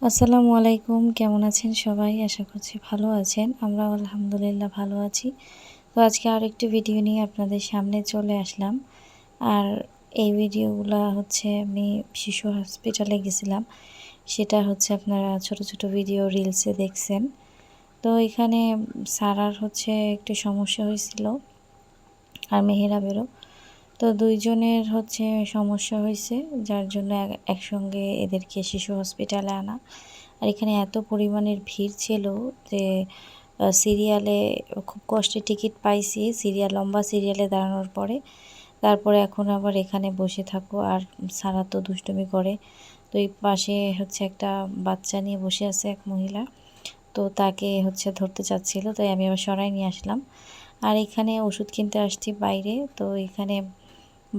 আসসালামু আলাইকুম, কেমন আছেন সবাই? আশা করছি ভালো আছেন। আমরাও আলহামদুলিল্লাহ ভালো আছি। তো আজকে আরেকটি ভিডিও নিয়ে আপনাদের সামনে চলে আসলাম। আর এই ভিডিওগুলা হচ্ছে আমি শিশু হসপিটালে গেছিলাম। সেটা হচ্ছে আপনারা ছোট, ছোট ভিডিও রিলসে দেখছেন। তো এখানে সারার হচ্ছে একটু সমস্যা হয়েছিল আর মেহেরাবেরও। তো ২ জনের হচ্ছে সমস্যা হইছে, যার জন্য একসঙ্গে এদেরকে শিশু হসপিটালে আনা। আর এখানে এত পরিমাণের ভিড় ছিল যে সিরিয়ালে খুব কষ্টে টিকিট পাইছি। লম্বা সিরিয়ালে দাঁড়ানোর পরে। তারপরে এখন আবার এখানে বসে থাকো আর সারা তো দুষ্টুমি করে। তো এই পাশে হচ্ছে একটা বাচ্চা নিয়ে বসে আছে এক মহিলা। তো তাকে হচ্ছে ধরতে চাচ্ছিল, তাই আমি আবার সরাই নিয়ে আসলাম। আর এখানে ওষুধ কিনতে আসছি বাইরে। তো এখানে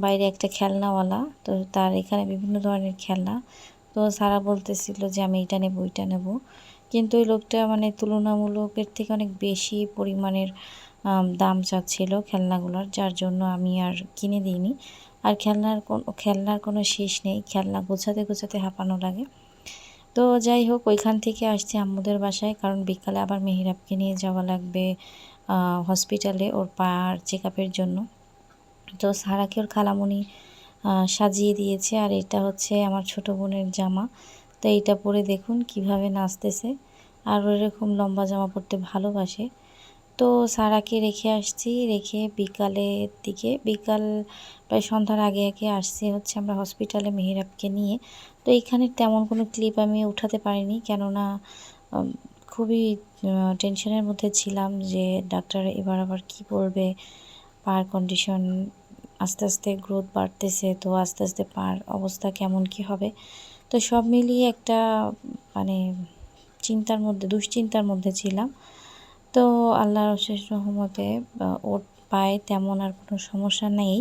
বাইরে একটা খেলনাওয়ালা, তো তার এখানে বিভিন্ন ধরনের খেলনা। তো সারা বলতেছিল যে আমি এইটা নেব ওইটা নেব, কিন্তু ওই লোকটা মানে তুলনামূলকের থেকে অনেক বেশি পরিমাণের দাম চাচ্ছিল খেলনাগুলোর, যার জন্য আমি আর কিনে দিইনি। আর খেলনার কোনো শেষ নেই, খেলনা গোছাতে গোছাতে হাঁপানো লাগে। তো যাই হোক, ওইখান থেকে আসছি আম্মুদের বাসায়, কারণ বিকালে আবার মেহেরাবকে নিয়ে যাওয়া লাগবে হসপিটালে ওর পার চেক আপের জন্য। তো সারাকে ওর খালামণি সাজিয়ে দিয়েছে। আর এটা হচ্ছে আমার ছোট বোনের জামা। তো এইটা পরে দেখুন কিভাবে নাচতেছে। আর এরকম লম্বা জামা পরতে ভালোবাসে। তো সারাকে রেখে আসছি, রেখে বিকালের দিকে প্রায় সন্ধ্যার আগে আগে আসছি হচ্ছে আমরা হসপিটালে মেহেরাবকে নিয়ে। তো এইখানে তেমন কোনো ক্লিপ আমি উঠাতে পারিনি, কেননা খুবই টেনশনের মধ্যে ছিলাম যে ডাক্তার এবার আবার কি বলবে। পার কন্ডিশন আস্তে আস্তে গ্রোথ বাড়তেছে, তো আস্তে আস্তে পার অবস্থা কেমন কি হবে। তো সব মিলিয়ে একটা মানে দুশ্চিন্তার মধ্যে ছিলাম। তো আল্লাহর অশেষ রহমতে ওর পায়ে তেমন আর কোনো সমস্যা নেই।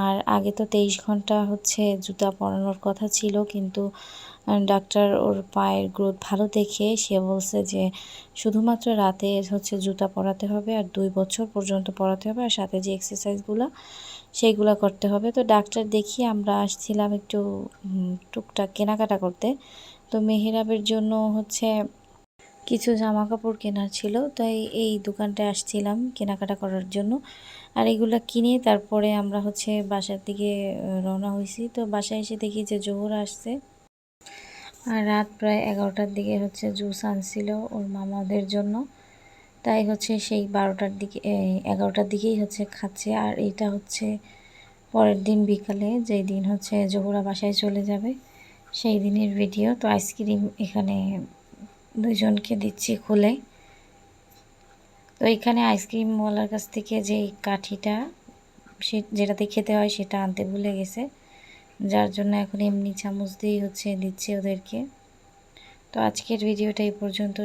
আর আগে তো ২৩ ঘন্টা হচ্ছে জুতা পরানোর কথা ছিল, কিন্তু ডাক্তার ওর পায়ের গ্রোথ ভালো দেখে সে বলছে যে শুধুমাত্র রাতে হচ্ছে জুতা পরাতে হবে, আর ২ বছর পর্যন্ত পরাতে হবে, আর সাথে যে এক্সারসাইজগুলো সেইগুলো করতে হবে। তো ডাক্তার দেখিয়ে আমরা আসছিলাম একটু টুকটাক কেনাকাটা করতে। তো মেহেরাবের জন্য হচ্ছে কিছু জামা কাপড় কেনার ছিল, তাই এই দোকানটায় আসছিলাম কেনাকাটা করার জন্য। আর এগুলা কিনে তারপরে আমরা হচ্ছে বাসার দিকে রওনা হয়েছি। তো বাসায় এসে দেখি যে জোহর আসছে। আর রাত প্রায় ১১টার দিকে হচ্ছে জুস আনছিল ওর মামাদের জন্য, তাই হচ্ছে সেই ১২টার দিকে ১১টার দিকেই হচ্ছে খাচ্ছে। আর এটা হচ্ছে পরের দিন বিকালে, যেই দিন হচ্ছে জোহরা বাসায় চলে যাবে সেই দিনের ভিডিও। তো আইসক্রিম এখানে ২ জনকে দিচ্ছি খুলে। তো এখানে আইসক্রিমওয়ালার কাছ থেকে যেই কাঠিটা যেটাতে খেতে হয় সেটা আনতে ভুলে গেছে, যার জন্য এখন এমনি চামচ দিয়েই হচ্ছে দিচ্ছি ওদেরকে। তো আজকের ভিডিওটা এই পর্যন্ত।